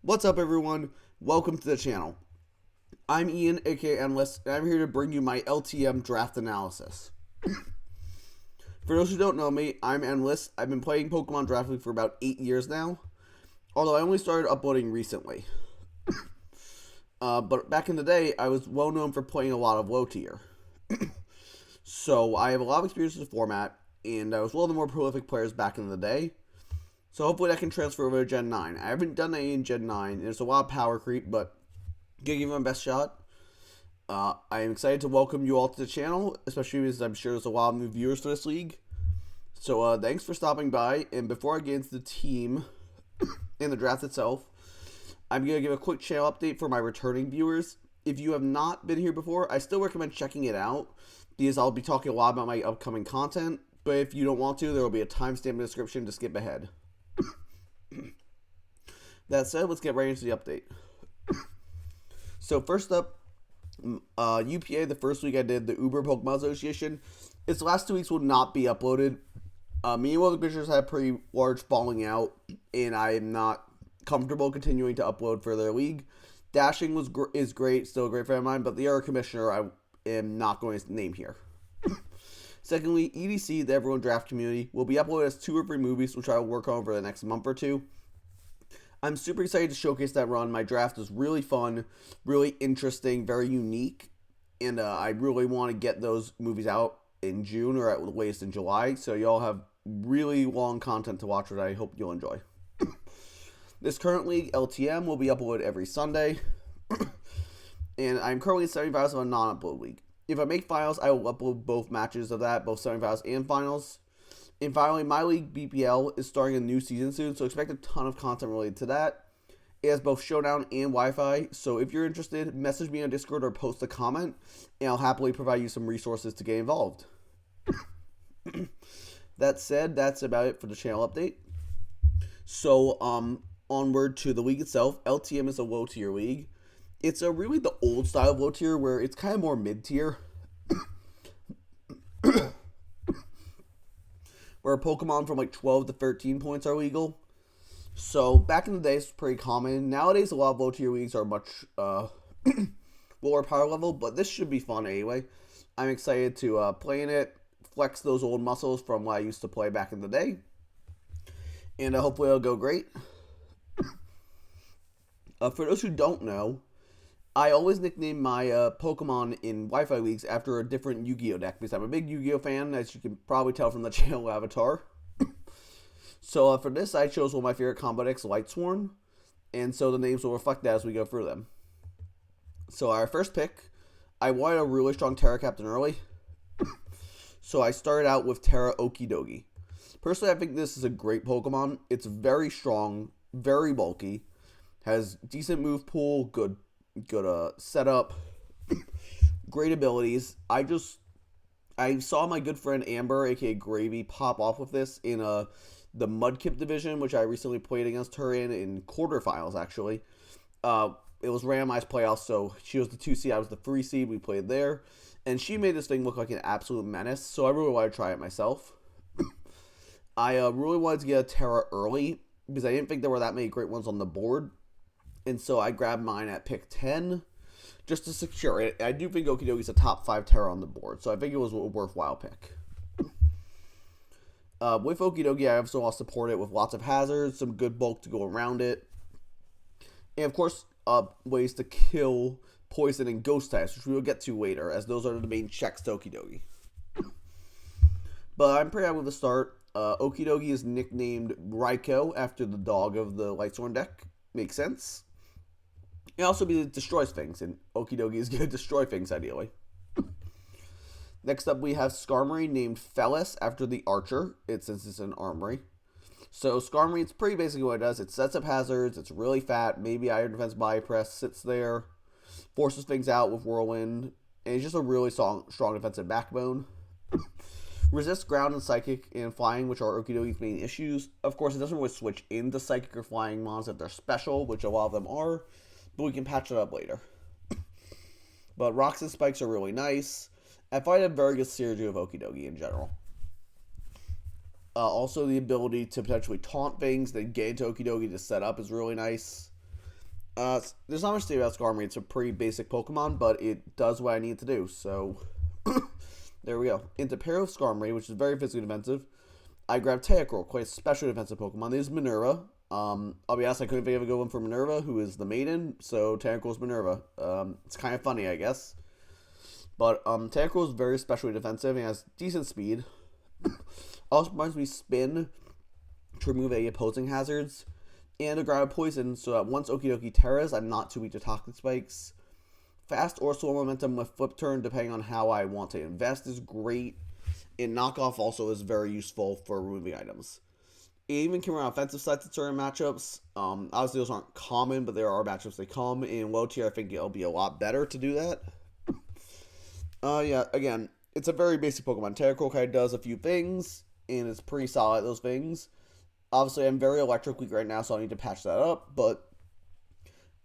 What's up, everyone? Welcome to the channel. I'm Ian, aka Endless, and I'm here to bring you my LTM draft analysis. For those who don't know me, I'm Endless. I've been playing Pokemon Draft League for about 8 years now, although I only started uploading recently. But back in the day, I was well known for playing a lot of low tier. So I have a lot of experience with the format, and I was one of the more prolific players back in the day. So hopefully that can transfer over to Gen 9. I haven't done any in Gen 9, and there's a lot of power creep, but I'm going to give it my best shot. I am excited to welcome you all to the channel, especially because I'm sure there's a lot of new viewers for this league. So thanks for stopping by, and before I get into the team and the draft itself, I'm going to give a quick channel update for my returning viewers. If you have not been here before, I still recommend checking it out, because I'll be talking a lot about my upcoming content, but if you don't want to, there will be a timestamp in the description to skip ahead. That said, let's get right into the update. So first up, UPA, the first week I did the Uber Pokemon Association. Its last 2 weeks will not be uploaded. Me and one of the pitchers had a pretty large falling out, and I am not comfortable continuing to upload for their league. Dashing is great, still a great friend of mine, but the other commissioner I am not going to name here. Secondly, EDC, the Everyone Draft Community, will be uploaded as 2 or 3 movies, which I will work on over the next month or two. I'm super excited to showcase that run. My draft is really fun, really interesting, very unique, and I really want to get those movies out in June or at the latest in July, so y'all have really long content to watch, which I hope you'll enjoy. This current league, LTM, will be uploaded every Sunday, and I'm currently 75s of a non-upload league. If I make finals, I will upload both matches of that, both semifinals and finals. And finally, my league, BPL, is starting a new season soon, so expect a ton of content related to that. It has both Showdown and Wi-Fi, so if you're interested, message me on Discord or post a comment, and I'll happily provide you some resources to get involved. That said, that's about it for the channel update. So, onward to the league itself. LTM is a low-tier league. It's really the old style of low tier where it's kind of more mid tier. Where Pokemon from like 12 to 13 points are legal. So back in the day, it's pretty common. Nowadays, a lot of low tier leagues are much lower power level, but this should be fun anyway. I'm excited to play in it, flex those old muscles from what I used to play back in the day, and hopefully it'll go great. For those who don't know, I always nickname my Pokemon in Wi-Fi leagues after a different Yu-Gi-Oh deck because I'm a big Yu-Gi-Oh fan, as you can probably tell from the channel avatar. So for this, I chose one of my favorite combo decks, Lightsworn, and so the names will reflect that as we go through them. So our first pick, I wanted a really strong Terra Captain early, so I started out with Terra Okidogi. Personally, I think this is a great Pokemon. It's very strong, very bulky, has decent move pool, good setup, great abilities. I saw my good friend Amber, aka Gravy, pop off with this in the Mudkip division, which I recently played against her in quarterfinals. Actually, it was randomized playoffs, so she was the 2 seed, I was the 3 seed. We played there, and she made this thing look like an absolute menace. So I really wanted to try it myself. I really wanted to get a Terra early because I didn't think there were that many great ones on the board. And so I grabbed mine at pick 10 just to secure it. I do think Okidogi is a top 5 Terra on the board, so I think it was a worthwhile pick. With Okidogi, I also want to support it with lots of hazards, some good bulk to go around it, and of course, ways to kill poison and ghost types, which we will get to later, as those are the main checks to Okidogi. But I'm pretty happy with the start. Okidogi is nicknamed Raikou after the dog of the Lightsworn deck. Makes sense. It also destroys things, and Okidogi is going to destroy things ideally. Next up, we have Skarmory named Felis after the Archer, since it's an armory. So Skarmory, it's pretty basically what it does. It sets up hazards, it's really fat, maybe Iron Defense Bypass, sits there, forces things out with Whirlwind, and it's just a really strong defensive backbone. Resists ground and psychic and flying, which are Okidogi's main issues. Of course, it doesn't really switch into psychic or flying mons if they're special, which a lot of them are, but we can patch it up later. But rocks and spikes are really nice. I find a very good synergy of Okidogi in general. Also, the ability to potentially taunt things, then get into Okidogi to set up is really nice. There's not much to say about Skarmory. It's a pretty basic Pokemon, but it does what I need to do. So, there we go. Into pair of Skarmory, which is very physically defensive, I grabbed Tentacruel, quite a special defensive Pokemon. This is Minerva. I'll be honest, I couldn't think of a good one for Minerva, who is the maiden, so Tentacruel's Minerva. It's kind of funny, I guess. But Tentacruel is very specially defensive and has decent speed. Also reminds me Spin to remove any opposing hazards. And to grab a poison, so that once Okidoki Terras, I'm not too weak to Toxic Spikes. Fast or slow momentum with Flip Turn, depending on how I want to invest, is great. And Knockoff also is very useful for removing items. It even can run offensive sides in certain matchups. Obviously, those aren't common, but there are matchups they come. In low tier, I think it'll be a lot better to do that. Yeah, again, it's a very basic Pokemon. Tentacruel kind of does a few things, and it's pretty solid at those things. Obviously, I'm very electric weak right now, so I need to patch that up, but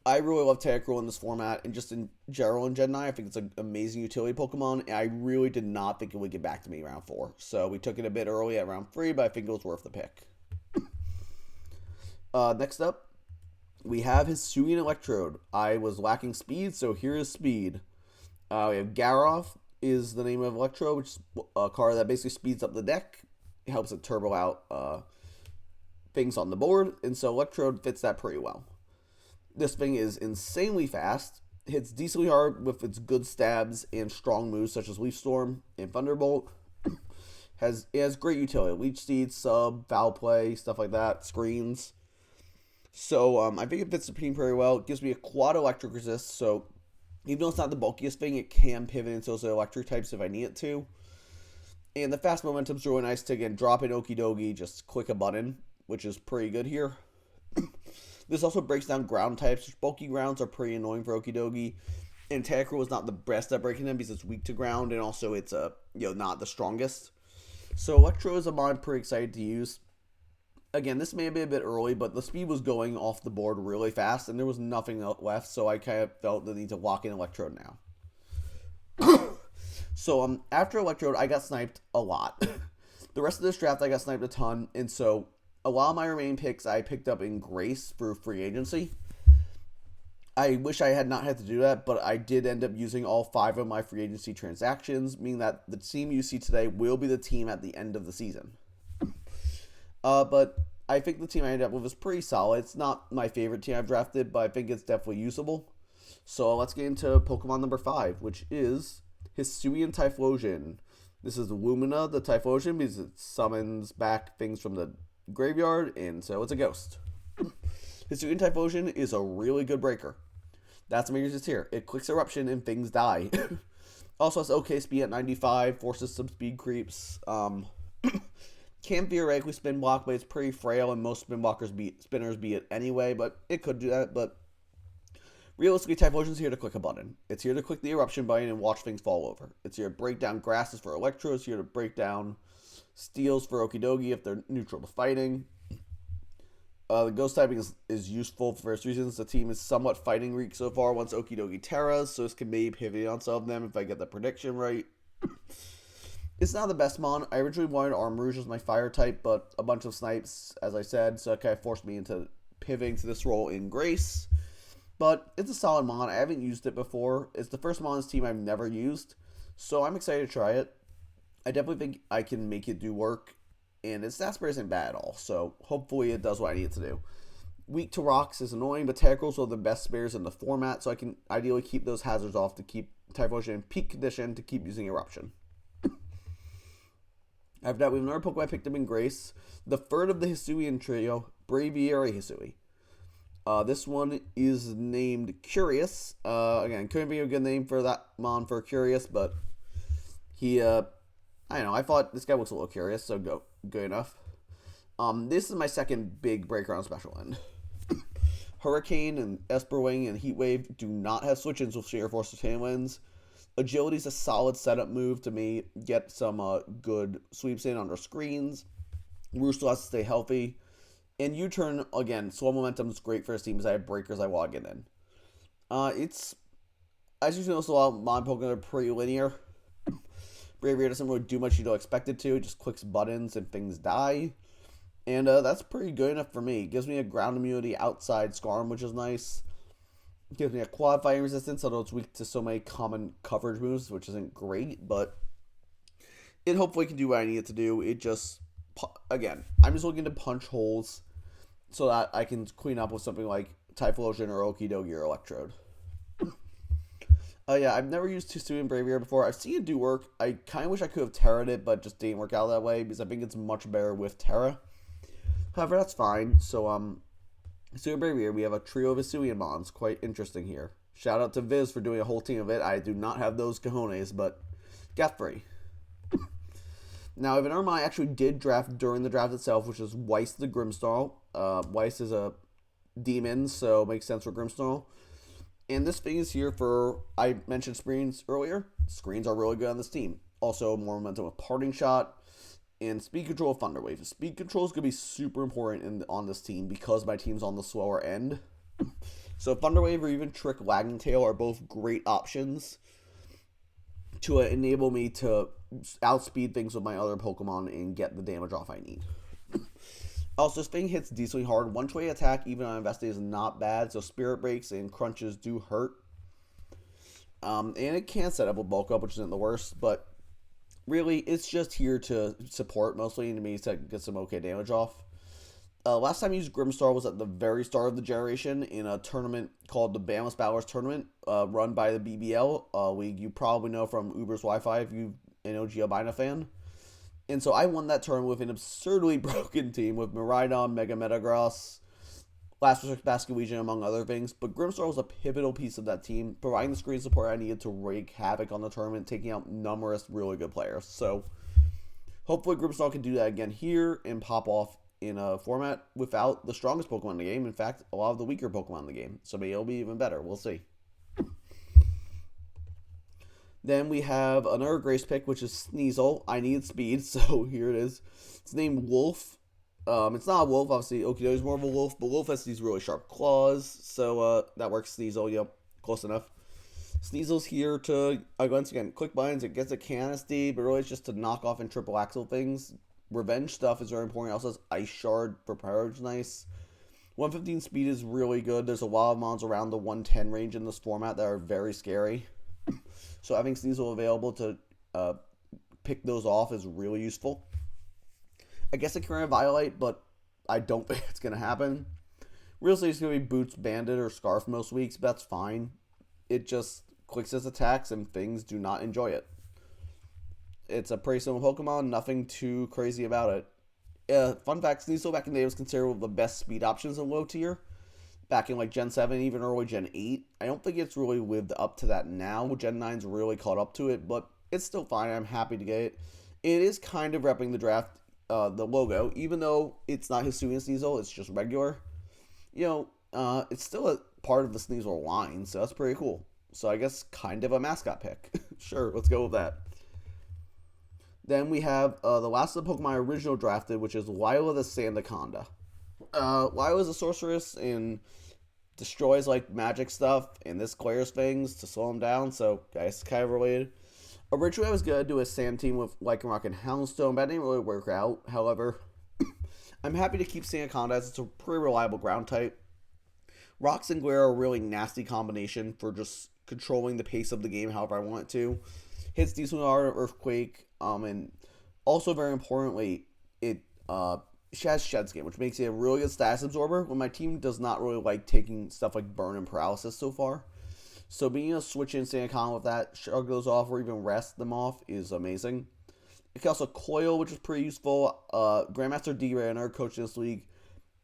I really love Tentacruel in this format, and just in general in Gen 9, I think it's an amazing utility Pokemon, and I really did not think it would get back to me round 4. So we took it a bit early at round 3, but I think it was worth the pick. Next up, we have Hisuian Electrode. I was lacking speed, so here is speed. We have Garoth is the name of Electrode, which is a card that basically speeds up the deck. It helps it turbo out things on the board, and so Electrode fits that pretty well. This thing is insanely fast, hits decently hard with its good stabs and strong moves such as Leaf Storm and Thunderbolt. It has great utility, Leech Seed, Sub, Foul Play, stuff like that, Screens. So I think it fits the team very well. It gives me a quad electric resist, so even though it's not the bulkiest thing, it can pivot into those electric types if I need it to. And the fast momentum's really nice to, again, drop in Okidogi, just click a button, which is pretty good here. This also breaks down ground types, which bulky grounds are pretty annoying for Okidogi. And Tentacruel is not the best at breaking them because it's weak to ground, and also it's not the strongest. So Electro is a mod I'm pretty excited to use. Again, this may have been a bit early, but the speed was going off the board really fast, and there was nothing left, so I kind of felt the need to lock in Electrode now. So after Electrode, I got sniped a lot. The rest of this draft, I got sniped a ton, and so a lot of my remaining picks I picked up in Grace through free agency. I wish I had not had to do that, but I did end up using all 5 of my free agency transactions, meaning that the team you see today will be the team at the end of the season. But I think the team I ended up with is pretty solid. It's not my favorite team I've drafted, but I think it's definitely usable. So let's get into Pokemon number 5, which is Hisuian Typhlosion. This is Lumina, the Typhlosion, because it summons back things from the graveyard, and so it's a ghost. Hisuian Typhlosion is a really good breaker. That's what makes it here. It clicks Eruption and things die. Also has okay speed at 95, forces some speed creeps. Can theoretically spin block, but it's pretty frail, and most spinners beat it anyway, but it could do that. But realistically, Typhlosion's here to click a button. It's here to click the Eruption button and watch things fall over. It's here to break down grasses for Electro. It's here to break down steals for Okidogi if they're neutral to fighting. The ghost typing is useful for various reasons. The team is somewhat fighting weak so far once Okidogi Terras, so this can maybe pivot on some of them if I get the prediction right. It's not the best mon. I originally wanted Armarouge as my fire type, but a bunch of snipes, as I said, so it kind of forced me into pivoting to this role in Grace. But it's a solid mon. I haven't used it before. It's the first mon on this team I've never used, so I'm excited to try it. I definitely think I can make it do work, and its stat spread isn't bad at all, so hopefully it does what I need it to do. Weak to rocks is annoying, but Tentacruels are the best spares in the format, so I can ideally keep those hazards off to keep Typhlosion in peak condition to keep using Eruption. After that, we have another Pokemon I picked up in Grace, the third of the Hisuian trio, Braviary Hisui. This one is named Curious. Again, couldn't be a good name for that mon for Curious, but he, I don't know, I thought this guy looks a little curious, so good enough. This is my second big breaker on Special End. Hurricane and Esperwing and Heat Wave do not have switch-ins with Sheer Force or Tailwinds. Agility is a solid setup move to me. Get some good sweeps in under screens. Rooster has to stay healthy. And U-Turn, again, slow momentum is great for his team because I have breakers I log in. It's, as you notice, a lot of mod Pokemon are pretty linear. Braviary doesn't really do much you don't expect it to. It just clicks buttons and things die. And that's pretty good enough for me. It gives me a ground immunity outside Scarm, which is nice. Gives me a quad fighting resistance, although it's weak to so many common coverage moves, which isn't great, but it hopefully can do what I need it to do. It just, again, I'm just looking to punch holes so that I can clean up with something like Typhlosion or Okidogi or Electrode. Yeah, I've never used Tsuyu Braviary before. I've seen it do work. I kind of wish I could have Terra'd it, but just didn't work out that way because I think it's much better with Terra. However, that's fine. So, Tsuyu Braviary, we have a trio of Hisuian Mons. Quite interesting here. Shout out to Viz for doing a whole team of it. I do not have those cojones, but got free. Now, if an Ermine actually did draft during the draft itself, which is Weiss the Grimsnarl. Weiss is a demon, so it makes sense for Grimsnarl. And this thing is here for, I mentioned screens earlier. Screens are really good on this team. Also, more momentum with Parting Shot and speed control of Thunderwave. Speed control is going to be super important on this team because my team's on the slower end. So Thunderwave or even Trick Lagging Tail are both great options to enable me to outspeed things with my other Pokemon and get the damage off I need. Also, this thing hits decently hard. One-way attack, even on Investigate, is not bad. So Spirit Breaks and Crunches do hurt. And it can set up a Bulk Up, which isn't the worst. But really, it's just here to support mostly, and to me to get some okay damage off. Last time I used Grimstar was at the very start of the generation in a tournament called the Boundless Battlers Tournament, run by the BBL league. You probably know from Uber's Wi-Fi if you're an OG Albina fan. And so I won that tournament with an absurdly broken team with Miraidon, Mega Metagross, Last Research Basculegion, among other things. But Grimstar was a pivotal piece of that team, providing the screen support I needed to wreak havoc on the tournament, taking out numerous really good players. So hopefully Grimstar can do that again here and pop off in a format without the strongest Pokemon in the game. In fact, a lot of the weaker Pokemon in the game. So maybe it'll be even better. We'll see. Then we have another Grace pick, which is Sneasel. I need speed, so here it is. It's named Wolf. It's not a wolf, obviously. Okidogi's more of a wolf, but Wolf has these really sharp claws, so that works. Sneasel, yep, close enough. Sneasel's here to, once again, quick binds. It gets a Canopy, but really it's just to knock off and triple axle things. Revenge stuff is very important. It also has Ice Shard for power, which is nice. 115 speed is really good. There's a lot of mons around the 110 range in this format that are very scary. So having Sneasel available to pick those off is really useful. I guess I can run a Violite, but I don't think it's going to happen. Realistically, it's going to be Boots, Bandit, or Scarf most weeks, but that's fine. It just clicks its attacks, and things do not enjoy it. It's a pretty simple Pokemon, nothing too crazy about it. Fun fact, Sneasel back in the day was considered one of the best speed options in low tier. Back in like Gen 7, even early Gen 8. I don't think it's really lived up to that now. Gen 9's really caught up to it, but it's still fine. I'm happy to get it. It is kind of repping the draft, the logo, even though it's not Hisuian Sneasel, it's just regular. You know, it's still a part of the Sneasel line, so that's pretty cool. So I guess kind of a mascot pick. Sure, let's go with that. Then we have the last of the Pokemon I originally drafted, which is Lila the Sandaconda. Lila's a sorceress and destroys like magic stuff, and this clears things to slow them down, so guys, it's kind of related. Originally I was going to do a sand team with Lycanroc and Houndstone, but that didn't really work out. However, I'm happy to keep Sandaconda as it's a pretty reliable ground type. Rocks and Glare are a really nasty combination for just controlling the pace of the game however I want it to. Hits decent hard Earthquake, and also very importantly, it has Shed Skin, which makes it a really good status absorber when my team does not really like taking stuff like Burn and Paralysis so far. So being able to switch in Sandaconda with that, shrug those off, or even rest them off is amazing. It can also Coil, which is pretty useful. Grandmaster D-Ray, another coach in this league,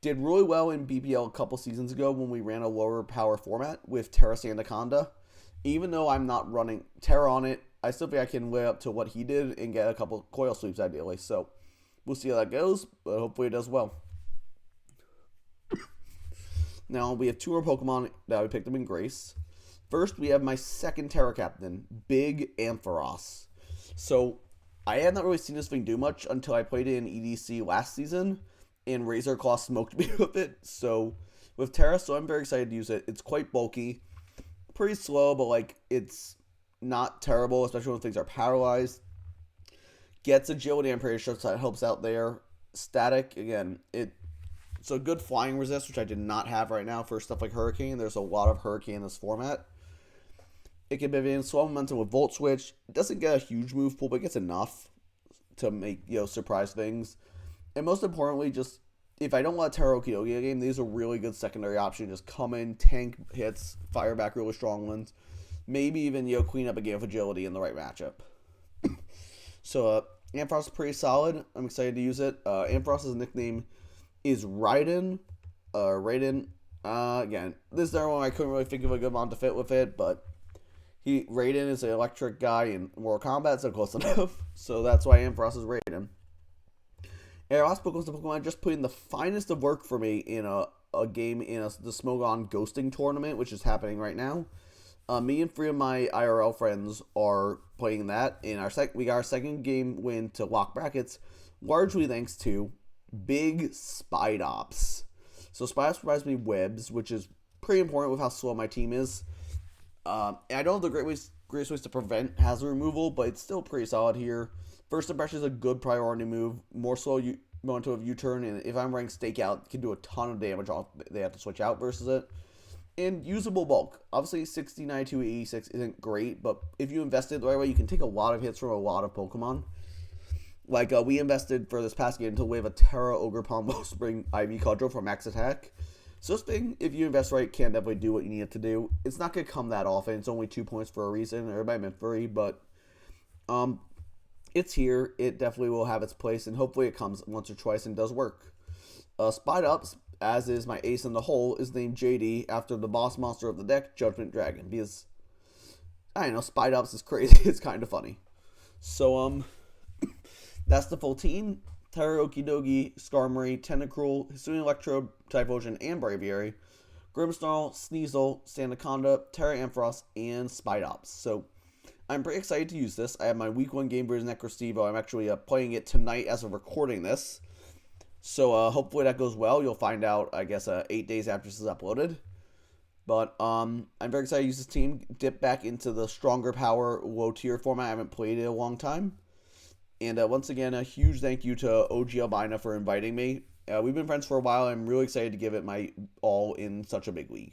did really well in BBL a couple seasons ago when we ran a lower power format with Terra Sandaconda. Even though I'm not running Terra on it, I still think I can weigh up to what he did and get a couple Coil sweeps ideally. So we'll see how that goes, but hopefully it does well. Now we have two more Pokemon that we picked up in Grace. First, we have my second Terra Captain, Big Ampharos. So I had not really seen this thing do much until I played it in EDC last season, and Razor Claw smoked me with it. So with Terra, so I'm very excited to use it. It's quite bulky, pretty slow, but like it's not terrible, especially when things are paralyzed. Gets agility, I'm pretty sure, so that helps out there. Static, again, it's So good flying resist, which I did not have right now for stuff like Hurricane. There's a lot of Hurricane in this format. It can be in slow momentum with Volt Switch. It doesn't get a huge move pool, but it gets enough to make, surprise things. And most importantly, just if I don't let Taro Kiyogi in a game, these are really good secondary options. Just come in, tank hits, fire back really strong ones. Maybe even, clean up a game of agility in the right matchup. So, Ampharos is pretty solid. I'm excited to use it. Ampharos' nickname is Raiden. Again, this is the one I couldn't really think of a good amount to fit with it, but Raiden is an electric guy in Mortal Kombat, so close enough. So that's why Ampharos is Raiden. And our last book was the Pokemon just put in the finest of work for me in a game in the Smogon Ghosting Tournament, which is happening right now. Me and 3 of my IRL friends are playing that. We got our second game win to lock brackets, largely thanks to big Spidops. So Spidops provides me webs, which is pretty important with how slow my team is. And I don't have the greatest ways to prevent hazard removal, but it's still pretty solid here. First Impression is a good priority move. More slow momentum of U-turn, and if I'm running Stakeout, it can do a ton of damage off. They have to switch out versus it. And usable bulk. Obviously, 69 to 86 isn't great, but if you invest it the right way, you can take a lot of hits from a lot of Pokemon. Like, we invested for this past game until we have a Terra Ogre Pombo Spring IV Cudgel for max attack. So this thing, if you invest right, can definitely do what you need it to do. It's not going to come that often. It's only 2 points for a reason, or it might have been 3, but it's here. It definitely will have its place, and hopefully it comes once or twice and does work. Spidops, as is my ace in the hole, is named JD after the boss monster of the deck, Judgment Dragon, because, I don't know, Spidops is crazy. It's kind of funny. So, that's the full team. Terra Okidogi, Skarmory, Tentacruel, Hisuian Electrode, Typhlosion, and Braviary, Grimmsnarl, Sneasel, Sandaconda, Terra Ampharos, and Spidops. So, I'm pretty excited to use this. I have my week 1 game version Necrostevo. I'm actually playing it tonight as of recording this. So, hopefully that goes well. You'll find out, I guess, 8 days after this is uploaded. But, I'm very excited to use this team. Dip back into the stronger power, low tier format. I haven't played it in a long time. And once again, a huge thank you to OG Albina for inviting me. We've been friends for a while. I'm really excited to give it my all in such a big league.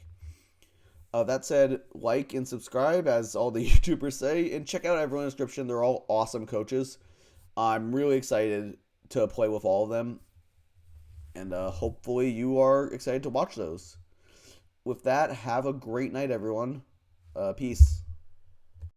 That said, like and subscribe, as all the YouTubers say, and check out everyone in the description. They're all awesome coaches. I'm really excited to play with all of them. And hopefully you are excited to watch those. With that, have a great night, everyone. Peace.